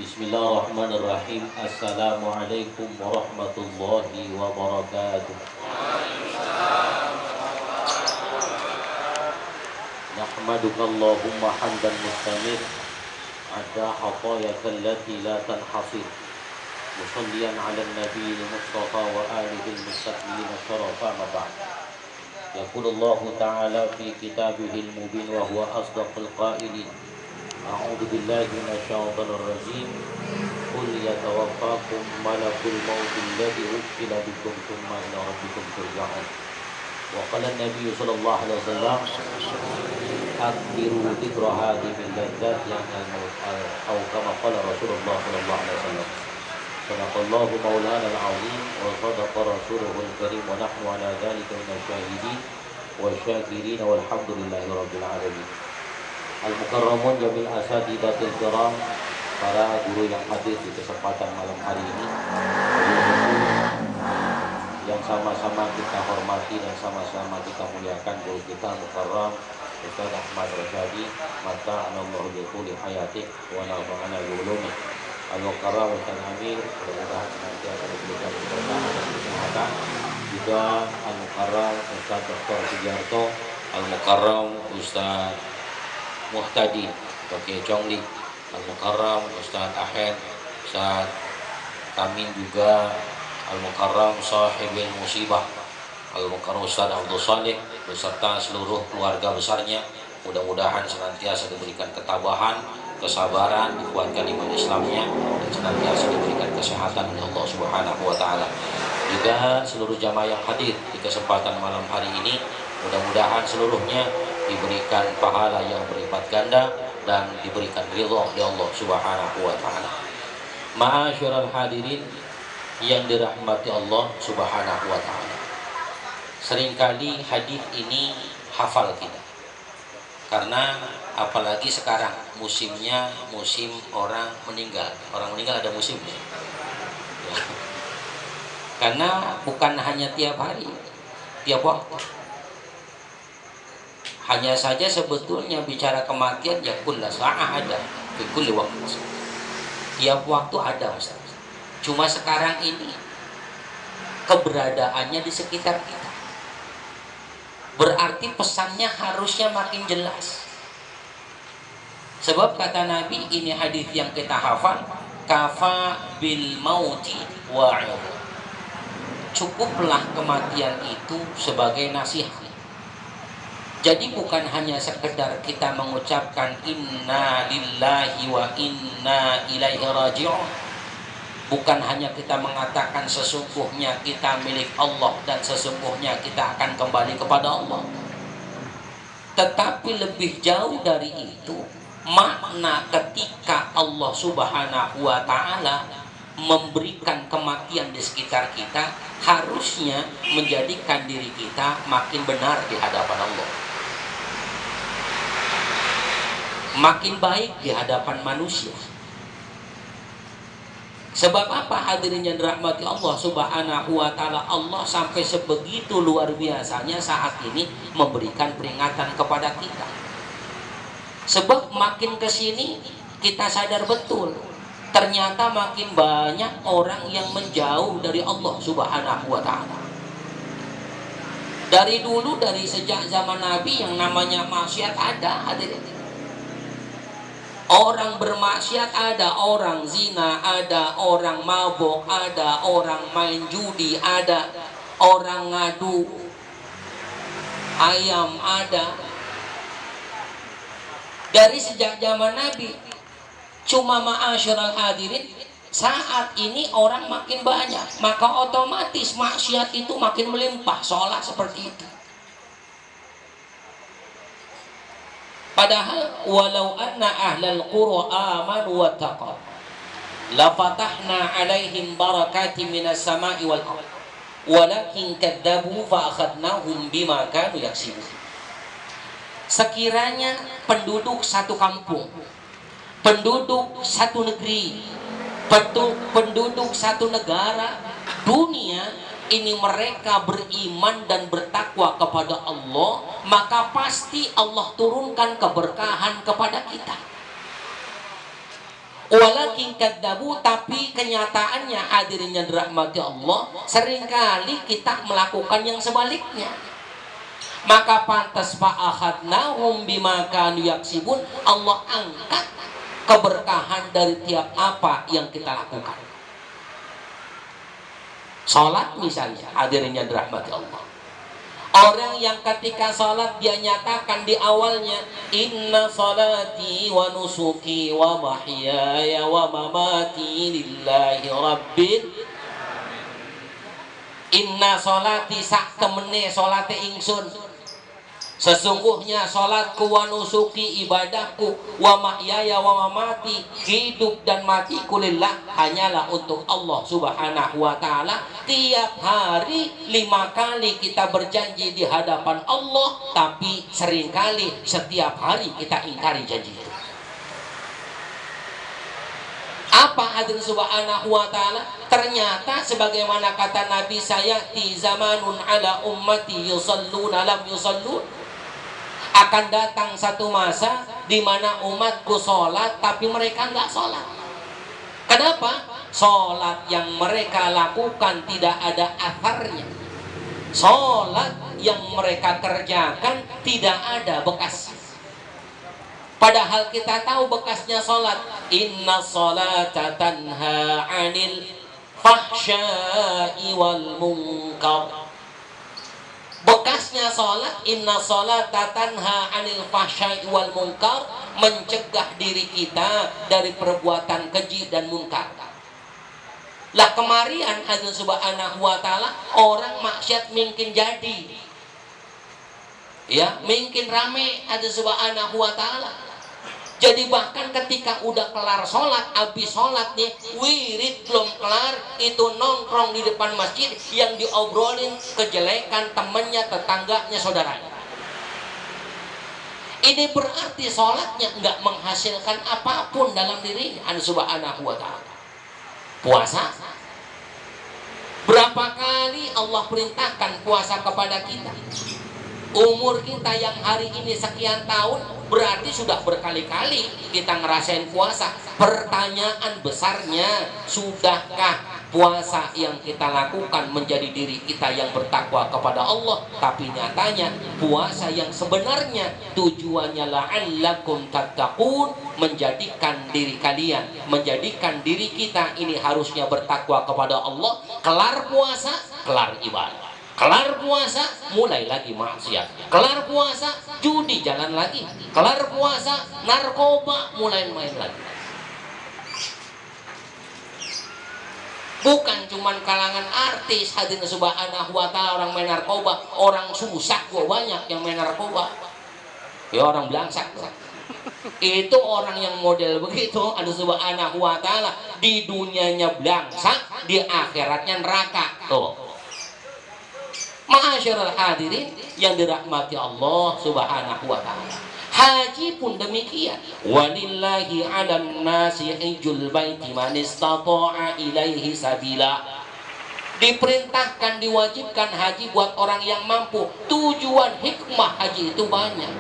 Bismillahirrahmanirrahim. Assalamualaikum warahmatullahi wabarakatuh. Nahmaduka Allahumma hamdan mustamir ada hatayaka allati la tanhasir. Musalliyan ala nabiyil mustafa wa alihi al-mustaqbilin syarafa ma ba'd. Yaqulu Allah ta'ala fi kitabihil mubin wa huwa asdaqul qailin. A'udzu billahi minasyaitonir rajim. Qul yatawaffakum malakul maut alladzi wukila bikum tsumma ila rabbikum turja'un. Wa qala an-nabiy sallallahu alaihi wasallam akbiru dzikra hadhihi min ladzati al-maut aw kama qala Rasulullah sallallahu alaihi wasallam. Sadaqallahu maulana al-azim wa sadaqa rasuluhul karim wa nahnu ala dzalika minasy syahidin wa syakirin walhamdulillahi rabbil alamin. Al-mukarramun jamil asatidatil kiram, para guru yang hadir di kesempatan malam hari ini, yang sama-sama kita hormati dan sama-sama kita muliakan guru kita mukarram Ustaz Ahmad Rasyadi, mata'anallahu bi hayatih wa nafa'ana bi ulumi. Al-mukarram Ustaz Amir, mudah-mudahan senantiasa diberikan keberkahan dan kesehatan. Juga al-mukarram Ustaz Dr. Sugiarto, al-mukarram Ustaz Muhtadi Toke Chongli, al-mukarram Ustaz Ahed, Ustaz Tamin, juga al-mukarram Sahibul Musibah, al-mukarram Ustaz Abdul Saleh beserta seluruh keluarga besarnya. Mudah-mudahan senantiasa diberikan ketabahan, kesabaran, dikuatkan iman Islamnya, dan senantiasa diberikan kesehatan oleh Allah Subhanahu wa taala. Juga seluruh jamaah yang hadir di kesempatan malam hari ini, mudah-mudahan seluruhnya diberikan pahala yang berlipat ganda dan diberikan ridha oleh Allah Subhanahu wa taala. Ma'asyiral hadirin yang dirahmati Allah Subhanahu wa taala. Seringkali hadis ini hafal kita. Karena apalagi sekarang musimnya musim orang meninggal. Orang meninggal ada musimnya. Ya. Karena bukan hanya tiap hari, tiap waktu. Hanya saja sebetulnya bicara kematian ya kulla sa'ah ada, fi kulli waqt. Tiap waktu ada, Ustaz. Cuma sekarang ini keberadaannya di sekitar kita. Berarti pesannya harusnya makin jelas. Sebab kata Nabi, ini hadis yang kita hafal, kafa bil mauti wa'idh. Cukuplah kematian itu sebagai nasihat. Jadi bukan hanya sekedar kita mengucapkan inna lillahi wa inna ilaihi raji'un. Bukan hanya kita mengatakan sesungguhnya kita milik Allah dan sesungguhnya kita akan kembali kepada Allah. Tetapi lebih jauh dari itu, makna ketika Allah Subhanahu wa taala memberikan kematian di sekitar kita harusnya menjadikan diri kita makin benar di hadapan Allah. Makin baik di hadapan manusia. Sebab apa hadirin yang dirahmati Allah Subhanahu wa taala, Allah sampai sebegitu luar biasanya saat ini memberikan peringatan kepada kita. Sebab makin kesini kita sadar betul, ternyata makin banyak orang yang menjauh dari Allah Subhanahu wa taala. Dari dulu, dari sejak zaman Nabi, yang namanya maksiat ada, hadirin. Orang bermaksiat ada, orang zina ada, orang mabuk ada, orang main judi ada, orang ngadu ayam ada. Dari sejak zaman Nabi. Cuma ma'asyiral hadirin, saat ini orang makin banyak, maka otomatis maksiat itu makin melimpah, seolah seperti itu. Padahal walau anna ahlal qura amanu wattaqaw la fatahna alaihim barakatin minas sama'i wal ardh walakin kadzabu fa akhadnahum bima kanu yaksibun. Sekiranya penduduk satu kampung, penduduk satu negeri, penduduk satu negara, dunia ini mereka beriman dan bertakwa kepada Allah, maka pasti Allah turunkan keberkahan kepada kita. Walakin kadzabu, tapi kenyataannya hadirin yang dirahmati Allah, seringkali kita melakukan yang sebaliknya. Maka pantas fa'akhadnahum bima kanu yaksibun, Allah angkat keberkahan dari tiap apa yang kita lakukan. Salat misalnya, hadirin yang dirahmati Allah. Orang yang ketika salat dia nyatakan di awalnya, inna salati wa nusuki wa mahyaya wa mamati lillahi rabbil. Inna salati sak temene salate ingsun. Sesungguhnya salatku wa nusuki ibadahku wa mahyaya wa mamati, hidup dan matiku lillah, hanyalah untuk Allah Subhanahu wa taala. Tiap hari 5 kali kita berjanji di hadapan Allah, tapi seringkali setiap hari kita ingkari janji itu. Apa hadirin subhanahu wa ta'ala? Ternyata sebagaimana kata Nabi, sayati zamanun ala ummati yusalluna lam yusallun. Akan datang satu masa di mana umatku sholat tapi mereka nggak sholat. Kenapa? Sholat yang mereka lakukan tidak ada atharnya. Sholat yang mereka kerjakan tidak ada bekas. Padahal kita tahu bekasnya sholat. Inna sholata tanha anil fahsya'i wal munkar. Bekasnya sholat, inna sholata tanha anil fahsya'i wal munkar, mencegah diri kita dari perbuatan keji dan munkar. Lah kemarian hadirin subhanahu wa ta'ala, orang maksiat mungkin jadi, ya mungkin rame hadirin subhanahu wa ta'ala. Jadi bahkan ketika udah kelar sholat, habis sholat nih, wirid belum kelar, itu nongkrong di depan masjid yang diobrolin kejelekan temannya, tetangganya, saudaranya. Ini berarti sholatnya nggak menghasilkan apapun dalam dirinya. Subhanahu wa ta'ala. Puasa, berapa kali Allah perintahkan puasa kepada kita? Umur kita yang hari ini sekian tahun, berarti sudah berkali-kali kita ngerasain puasa. Pertanyaan besarnya, sudahkah puasa yang kita lakukan menjadi diri kita yang bertakwa kepada Allah? Tapi nyatanya puasa yang sebenarnya tujuannya la'allakum tattaqun, menjadikan diri kalian, menjadikan diri kita ini harusnya bertakwa kepada Allah. Kelar puasa, kelar ibadah. Kelar puasa, mulai lagi maksiat. Kelar puasa, judi jalan lagi. Kelar puasa, narkoba, mulai main lagi. Bukan cuman kalangan artis hadirin subhanahu wa ta'ala orang main narkoba, orang susah gua banyak yang main narkoba. Ya orang belangsak. Itu orang yang model begitu, hadirin subhanahu wa ta'ala, di dunianya belangsak, di akhiratnya neraka. Tuh. Ma'asyiral hadirin yang dirahmati Allah Subhanahu wa ta'ala. Haji pun demikian. Walillahi 'alan nasi hajjul baiti man istata'a ilaihi sabila. Diperintahkan, diwajibkan haji buat orang yang mampu. Tujuan hikmah haji itu banyak.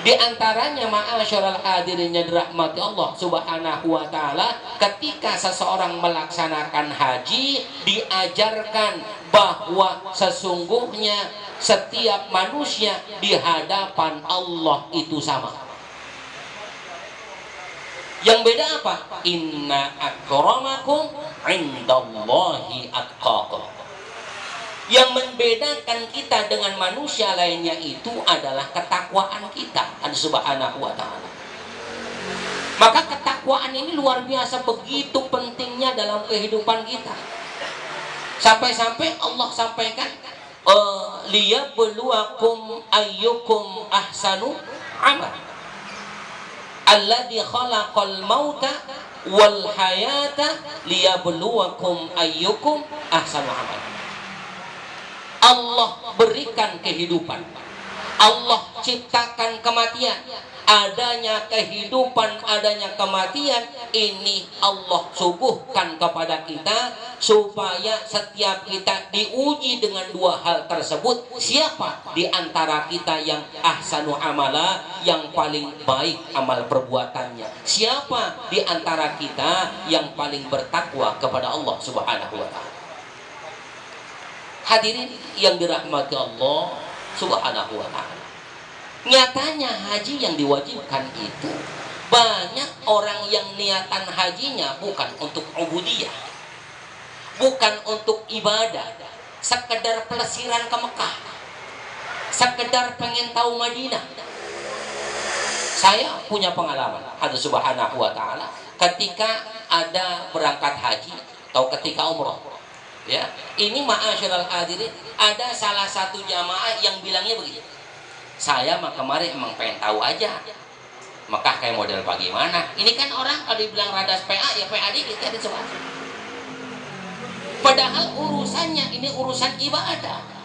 Di antaranya ma'asyiral hadirin yang dirahmati Allah Subhanahu wa ta'ala, ketika seseorang melaksanakan haji, diajarkan bahwa sesungguhnya setiap manusia di hadapan Allah itu sama. Yang beda apa? Inna akramakum indallahi atqakum. Yang membedakan kita dengan manusia lainnya itu adalah ketakwaan kita, Subhanahu wa ta'ala. Maka ketakwaan ini luar biasa, begitu pentingnya dalam kehidupan kita. Sampai-sampai Allah sampaikan, liyabluwakum ayyukum ahsanu amal. Alladzi khalaqal mauta wal hayata liyabluwakum ayyukum ahsanu amal. Allah berikan kehidupan, Allah ciptakan kematian, adanya kehidupan, adanya kematian, ini Allah suguhkan kepada kita supaya setiap kita diuji dengan dua hal tersebut. Siapa di antara kita yang ahsanu amala, yang paling baik amal perbuatannya? Siapa di antara kita yang paling bertakwa kepada Allah Subhanahu wa taala? Hadirin yang dirahmati Allah Subhanahu wa taala. Nyatanya haji yang diwajibkan itu banyak orang yang niatan hajinya bukan untuk ubudiyah, bukan untuk ibadah, sekedar pelesiran ke Mekah, sekedar pengen tahu Madinah. Saya punya pengalaman, ada Subhanahu wa taala, ketika ada berangkat haji atau ketika umroh. Ya, ini ma'asyiral hadirin, ada salah satu jamaah yang bilangnya begini. Saya mah kemarin emang pengen tahu aja Mekah kayak model bagaimana. Ini kan orang kalau dibilang radas PA ya PA dikit ya di sebelah. Padahal urusannya ini urusan ibadah.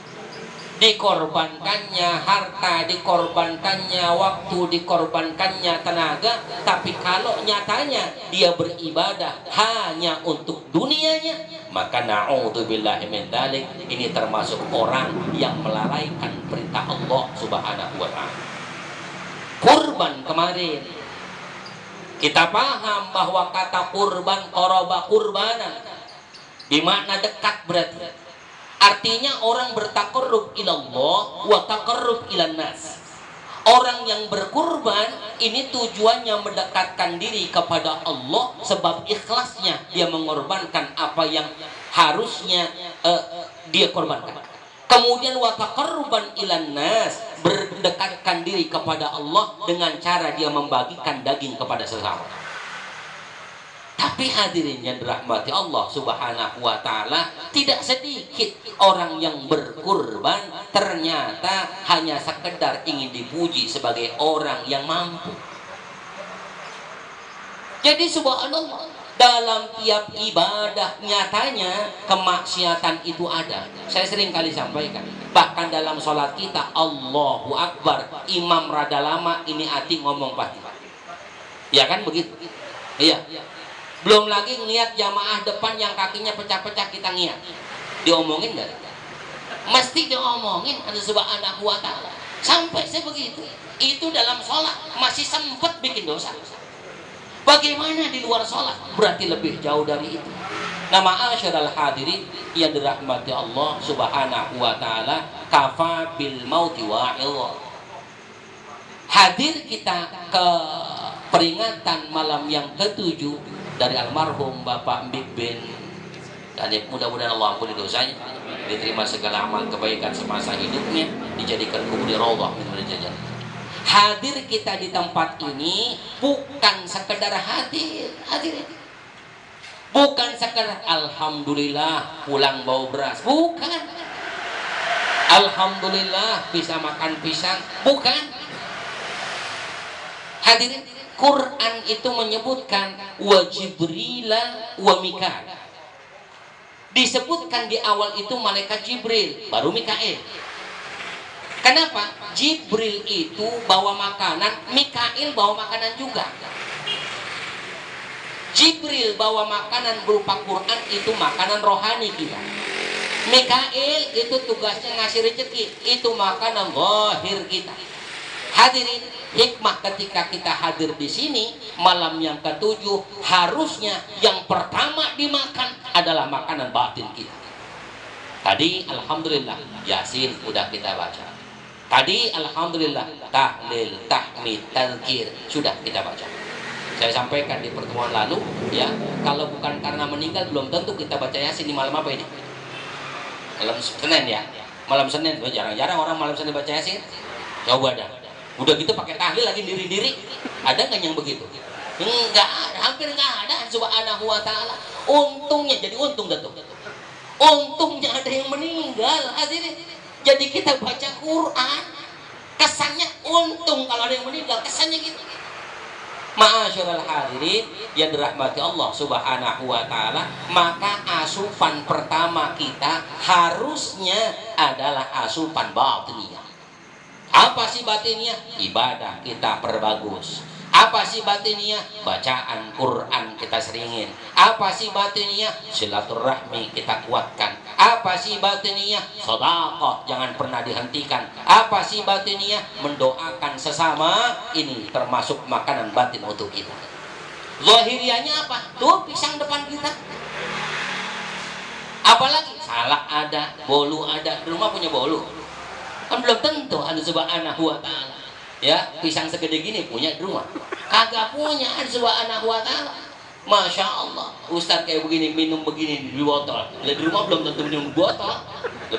Dikorbankannya harta, dikorbankannya waktu, dikorbankannya tenaga. Tapi kalau nyatanya dia beribadah hanya untuk dunianya, maka na'udzubillahi min dzalik, ini termasuk orang yang melalaikan perintah Allah Subhanahu wa taala. Kurban kemarin kita paham bahwa kata kurban, qoroba kurbanan, bermakna dekat berarti. Artinya orang bertakarrub ilallah wa takarrub ilan nas. Orang yang berkurban ini tujuannya mendekatkan diri kepada Allah, sebab ikhlasnya dia mengorbankan apa yang harusnya dia korbankan. Kemudian wa taqarruban ilan nas, berdekatkan diri kepada Allah dengan cara dia membagikan daging kepada sesama. Tapi hadirin yang dirahmati Allah Subhanahu wa taala, tidak sedikit orang yang berkurban ternyata hanya sekedar ingin dipuji sebagai orang yang mampu. Jadi subhanallah, dalam tiap ibadah nyatanya kemaksiatan itu ada. Saya sering kali sampaikan, bahkan dalam sholat kita Allahu Akbar, imam rada lama ini hati ngomong pasti. Ya kan begitu? Iya. Belum lagi ngeliat jamaah depan yang kakinya pecah-pecah, kita ngeliat. Diomongin gak? Mesti diomongin ada Subhanahu wa taala. Sampai sebegitu. Itu dalam sholat masih sempat bikin dosa. Bagaimana di luar sholat? Berarti lebih jauh dari itu. Nah, ma'asyiral hadirin yang dirahmati Allah Subhanahu wa taala, kafa bil mauti wa'idh. Hadir kita ke peringatan malam yang ke-7 dari almarhum Bapak Mbik bin, dan mudah-mudahan Allah ampuni dosanya, diterima segala amal kebaikan semasa hidupnya, dijadikan kubur di raudhah min riyadil jannah. Hadir kita di tempat ini bukan sekedar hadir, bukan sekedar alhamdulillah pulang bau beras, bukan. Alhamdulillah bisa makan pisang, bukan. Hadirin, Quran itu menyebutkan wa Jibrila wa Mikail. Disebutkan di awal itu malaikat Jibril, baru Mikail. Kenapa? Jibril itu bawa makanan, Mikail bawa makanan juga. Jibril bawa makanan berupa Quran, itu makanan rohani kita. Mikail itu tugasnya ngasih rezeki, itu makanan zahir kita. Hadirin, hikmah ketika kita hadir di sini malam yang ke-7, harusnya yang pertama dimakan adalah makanan batin kita. Tadi alhamdulillah Yasin udah kita baca. Tadi alhamdulillah tahlil, tahmid, tazkir sudah kita baca. Saya sampaikan di pertemuan lalu, ya, kalau bukan karena meninggal belum tentu kita baca Yasin di malam apa ini? Malam Senin ya. Malam Senin, jarang-jarang orang malam Senin baca Yasin. Coba dah. Udah gitu pakai tahlil lagi diri-diri. Ada nggak yang begitu? Enggak ada, hampir nggak ada. Subhanahu wa ta'ala. Untungnya, jadi untung dah tuh. Untungnya ada yang meninggal. Hadirin. Jadi kita baca Quran, kesannya untung kalau ada yang meninggal. Kesannya gitu. Ma'asyiral hadirin yang dirahmati Allah Subhanahu wa ta'ala, maka asupan pertama kita harusnya adalah asupan batiniyah. Apa sih batinnya? Ibadah kita perbagus. Apa sih batinnya? Bacaan Quran kita seringin. Apa sih batinnya? Silaturahmi kita kuatkan. Apa sih batinnya? Sedekah jangan pernah dihentikan. Apa sih batinnya? Mendoakan sesama. Ini termasuk makanan batin untuk kita. Zahirianya apa? Tuh pisang depan kita. Apalagi salak ada, bolu ada. Di rumah punya bolu? Kan belum tentu Allah Subhanahu wa ta'ala. Ya, pisang segede gini punya di rumah. Kagak punya Allah Subhanahu wa ta'ala. Masya Allah, Ustaz kayak begini, minum begini di botol. Di rumah belum tentu minum di botol.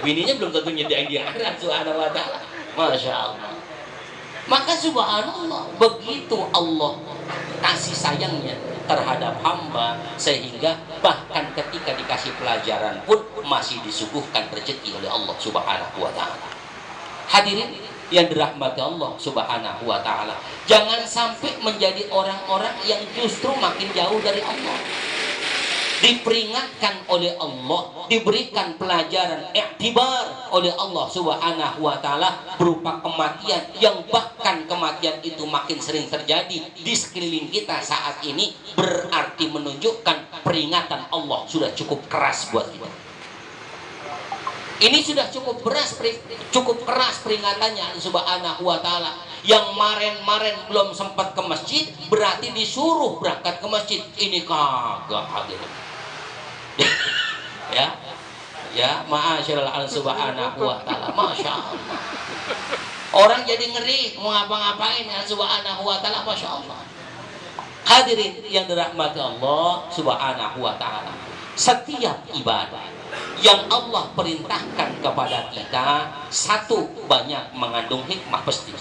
Bininya belum tentu nyediain di akhirat Subhanahu wa ta'ala. Masya Allah. Maka subhanallah, begitu Allah kasih sayangnya terhadap hamba, sehingga bahkan ketika dikasih pelajaran pun masih disuguhkan rezeki oleh Allah Subhanahu wa ta'ala. Hadirin yang dirahmati Allah Subhanahu wa ta'ala, jangan sampai menjadi orang-orang yang justru makin jauh dari Allah. Diperingatkan oleh Allah, diberikan pelajaran iktibar oleh Allah Subhanahu wa ta'ala berupa kematian, yang bahkan kematian itu makin sering terjadi di sekeliling kita saat ini, berarti menunjukkan peringatan Allah sudah cukup keras buat kita. Ini sudah cukup keras peringatannya Subhanahu wa ta'ala. Yang kemarin belum sempat ke masjid berarti disuruh berangkat ke masjid. Ini kagak hadir. ya ma'asyiral Subhanahu wa ta'ala. Masya Allah. Orang jadi ngeri mau ngapa-ngapain ya Subhanahu wa ta'ala. Masya Allah. Hadirin yang dirahmati Allah Subhanahu wa ta'ala, setiap ibadah yang Allah perintahkan kepada kita, satu, banyak mengandung hikmah pasti.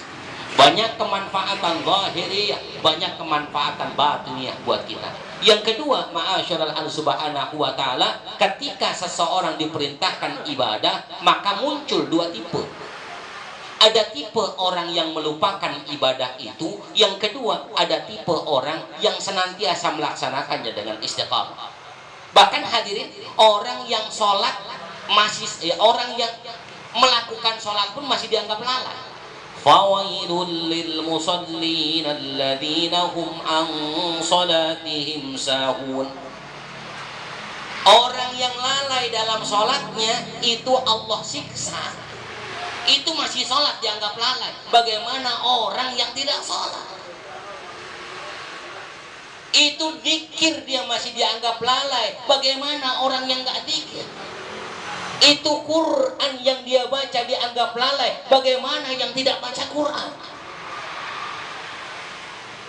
Banyak kemanfaatan zahiriyah, banyak kemanfaatan batiniyah buat kita. Yang kedua, ma'asyiral Subhanahu wa ta'ala, ketika seseorang diperintahkan ibadah, maka muncul dua tipe. Ada tipe orang yang melupakan ibadah itu. Yang kedua, ada tipe orang yang senantiasa melaksanakannya dengan istiqamah. Bahkan hadirin, orang yang sholat orang yang melakukan sholat pun masih dianggap lalai. Fawailul lil musallin alladzina hum an sholatihim sahun. Orang yang lalai dalam sholatnya itu Allah siksa. Itu masih sholat dianggap lalai. Bagaimana orang yang tidak sholat? Itu dzikir dia masih dianggap lalai. Bagaimana orang yang nggak dzikir? Itu Quran yang dia baca dianggap lalai. Bagaimana yang tidak baca Quran?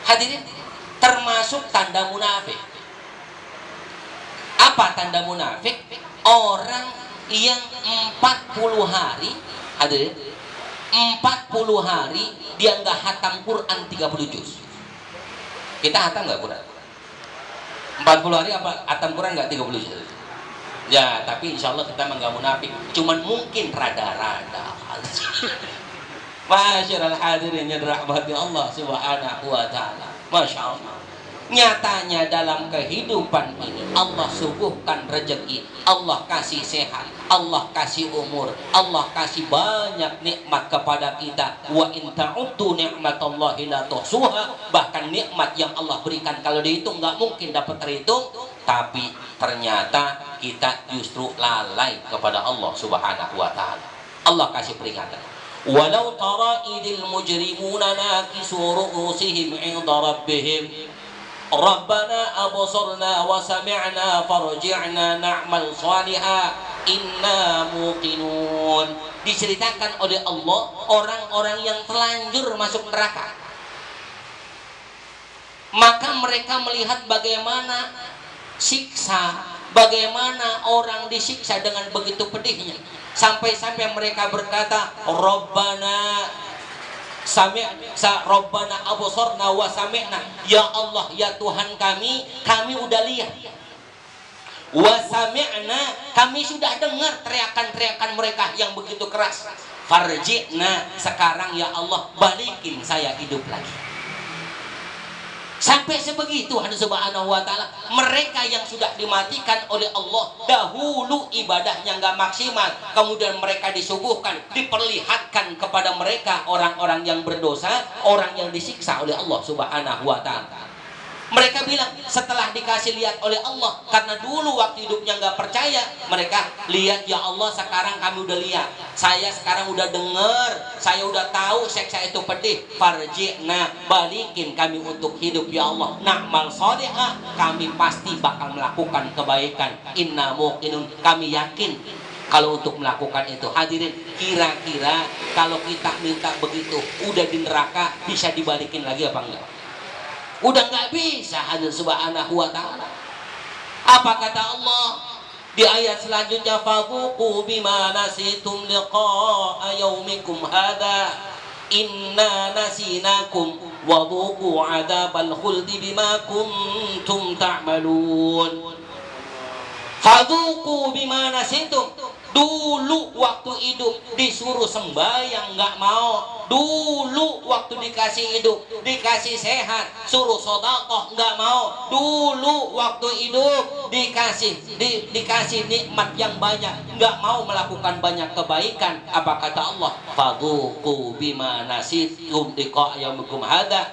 Hadirin, termasuk tanda munafik. Apa tanda munafik? Orang yang 40 hari, hadirin, 40 hari dia nggak hatam Quran 30 juz. Kita hatam nggak Quran? 40 hari apa hatam Quran nggak 30 juz? Ya, tapi insya Allah kita nggak munafik. Cuman mungkin rada-rada. Masyaallah hadirin yang dirahmati Allah Subhanahu wa ta'ala. Masya Allah. Nyatanya dalam kehidupan ini Allah suguhkan rezeki, Allah kasih sehat, Allah kasih umur, Allah kasih banyak nikmat kepada kita. Wa in ta'uddu ni'matallahi la tuhsuha. Bahkan nikmat yang Allah berikan kalau dihitung nggak mungkin dapat terhitung. Tapi ternyata kita justru lalai kepada Allah Subhanahu wa ta'ala. Allah kasih peringatan. Walau tara idil mujrimuna nakisu ru'usihim 'inda rabbihim Rabbana absarna wa sami'na farji'na na'mal shaliha inna muqinun. Diceritakan oleh Allah orang-orang yang telanjur masuk neraka. Maka mereka melihat bagaimana siksa, bagaimana orang disiksa dengan begitu pedihnya. Sampai-sampai mereka berkata, Rabbana Rabbana absarna wa sami'na. Ya Allah, ya Tuhan kami udah lihat. Wa sami'na, kami sudah dengar teriakan-teriakan mereka yang begitu keras. Farji'na, sekarang ya Allah balikin saya hidup lagi. Sampai sebegitu Allah Subhanahu wa taala, mereka yang sudah dimatikan oleh Allah dahulu ibadahnya nggak maksimal, kemudian mereka disuguhkan, diperlihatkan kepada mereka orang-orang yang berdosa, orang yang disiksa oleh Allah Subhanahu wa taala. Mereka bilang setelah dikasih lihat oleh Allah, karena dulu waktu hidupnya nggak percaya, mereka lihat, ya Allah sekarang kami udah lihat, saya sekarang udah dengar, saya udah tahu seksa itu pedih, farji'na, balikin kami untuk hidup ya Allah, na'mal sholihah, kami pasti bakal melakukan kebaikan, inna muqinun, kami yakin kalau untuk melakukan itu. Hadirin, kira-kira kalau kita minta begitu, udah di neraka bisa dibalikin lagi apa enggak? Udah nggak bisa hadir Subhanahu wa ta'ala. Apa kata Allah di ayat selanjutnya, fadhuqu bima nasitum liqa'a yaumikum hadha inna nasinakum wadhuqu adzabal khuldi bima kuntum ta'malun. Fadhuqu bima nasitum, dulu waktu hidup disuruh sembahyang nggak mau, dulu waktu dikasih hidup dikasih sehat suruh sedekah nggak mau, dulu waktu hidup dikasih nikmat yang banyak nggak mau melakukan banyak kebaikan. Apa kata Allah? Fadhuqu bima nasitum liqa yaumikum hadza,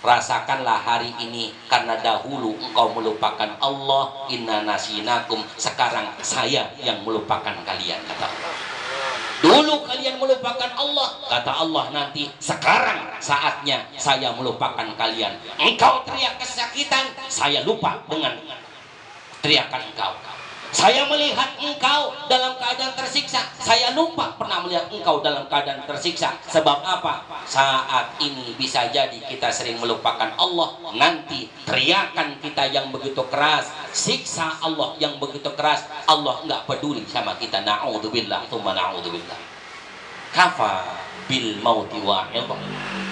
rasakanlah hari ini karena dahulu engkau melupakan Allah, inna nasinakum, sekarang saya yang melupakan kalian, kata Allah. Dulu kalian melupakan Allah, kata Allah, nanti sekarang saatnya saya melupakan kalian. Engkau teriak kesakitan, saya lupa dengan teriakan engkau. Saya melihat engkau dalam keadaan tersiksa, saya lupa pernah melihat engkau dalam keadaan tersiksa. Sebab apa? Saat ini bisa jadi kita sering melupakan Allah, nanti teriakan kita yang begitu keras, siksa Allah yang begitu keras, Allah enggak peduli sama kita. Na'udzubillah, tsumma na'udzubillah. Kafa bil mauti wa'idha,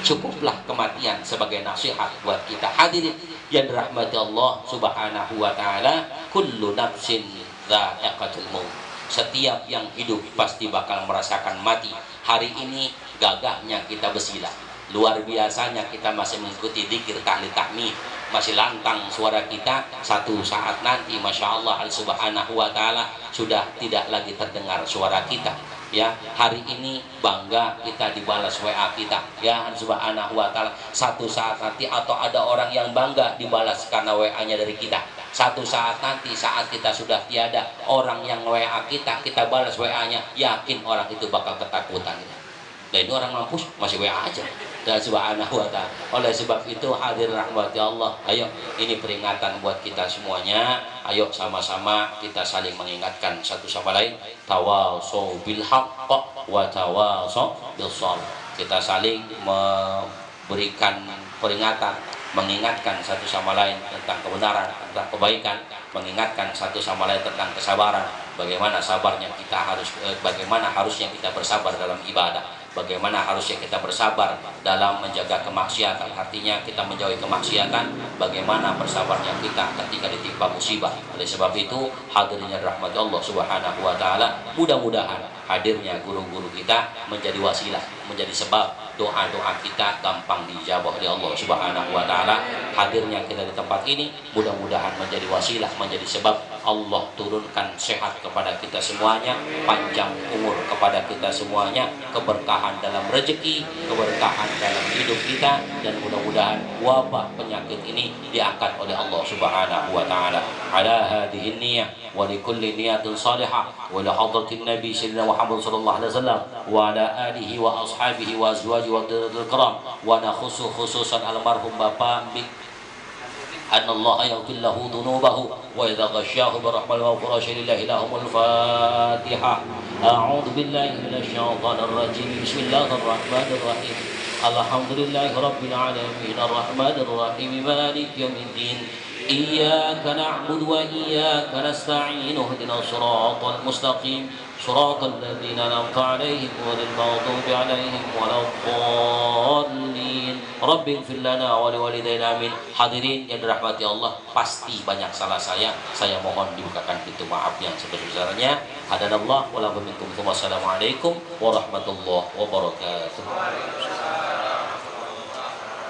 cukuplah kematian sebagai nasihat buat kita. Hadirin yang dirahmati Allah Subhanahu wa taala, kullu nafsin dha'iqatul maut, setiap yang hidup pasti bakal merasakan mati. Hari ini gagahnya kita bersilah, luar biasanya kita masih mengikuti dzikir tahlil tahmid, masih lantang suara kita. Satu saat nanti Masya Allah Subhanahu wa ta'ala sudah tidak lagi terdengar suara kita. Ya, hari ini bangga kita dibalas WA kita, ya Subhanahu wa ta'ala. Satu saat nanti atau ada orang yang bangga dibalas karena WA-nya dari kita. Satu saat nanti saat kita sudah tiada, orang yang WA kita, kita balas WA-nya, yakin orang itu bakal ketakutan. Dan ini orang mampus masih WA aja. Dan Subhanahu wa ta'ala. Oleh sebab itu hadir rahmati Allah, ayo ini peringatan buat kita semuanya. Ayo sama-sama kita saling mengingatkan satu sama lain. Tawasau bil haqq wa tawasau bis shabr. Kita saling memberikan peringatan, mengingatkan satu sama lain tentang kebenaran, tentang kebaikan, mengingatkan satu sama lain tentang kesabaran. Bagaimana sabarnya kita harus, bagaimana harusnya kita bersabar dalam ibadah, bagaimana harusnya kita bersabar dalam menjaga kemaksiatan, artinya kita menjauhi kemaksiatan, bagaimana bersabarnya kita ketika ditimpa musibah. Oleh sebab itu hadirnya rahmat Allah Subhanahu wa ta'ala, mudah-mudahan hadirnya guru-guru kita menjadi wasilah, menjadi sebab doa-doa kita gampang dijawab oleh Allah Subhanahu wa ta'ala. Hadirnya kita di tempat ini mudah-mudahan menjadi wasilah, menjadi sebab Allah turunkan sehat kepada kita semuanya, panjang umur kepada kita semuanya, keberkahan dalam rezeki, keberkahan dalam hidup kita, dan mudah-mudahan wabah penyakit ini diangkat oleh Allah Subhanahu wa ta'ala. Ala hadhihi niyyah wa li kulli niyatin salihah wa li hadratin nabi sayyidina Muhammad sallallahu alaihi wasallam wa ala alihi wa ashabihi wa azwajihi wa dzurriyyatil kiram, wa nakhusu khususan almarhum Bapak أن الله يغفر له ذنوبه وإذا غشاه بالرحمة والغفران لله لهم الفاتحة. أعوذ بالله من الشيطان الرجيم. بسم الله الرحمن الرحيم. الحمد لله رب العالمين الرحمن الرحيم مالك يوم الدين إياك نعبد وإياك نستعين اهدنا الصراط المستقيم صراط الذين أنعمت عليهم غير المغضوب عليهم ولا الضالين رب اغفر لنا ولوالدينا آمين. Hadirin yang dirahmati Allah, pasti banyak salah saya mohon dibukakan pintu maaf yang sebesar-besarnya. Hadanallah wa la minkum. Wassalamualaikum warahmatullahi wabarakatuh.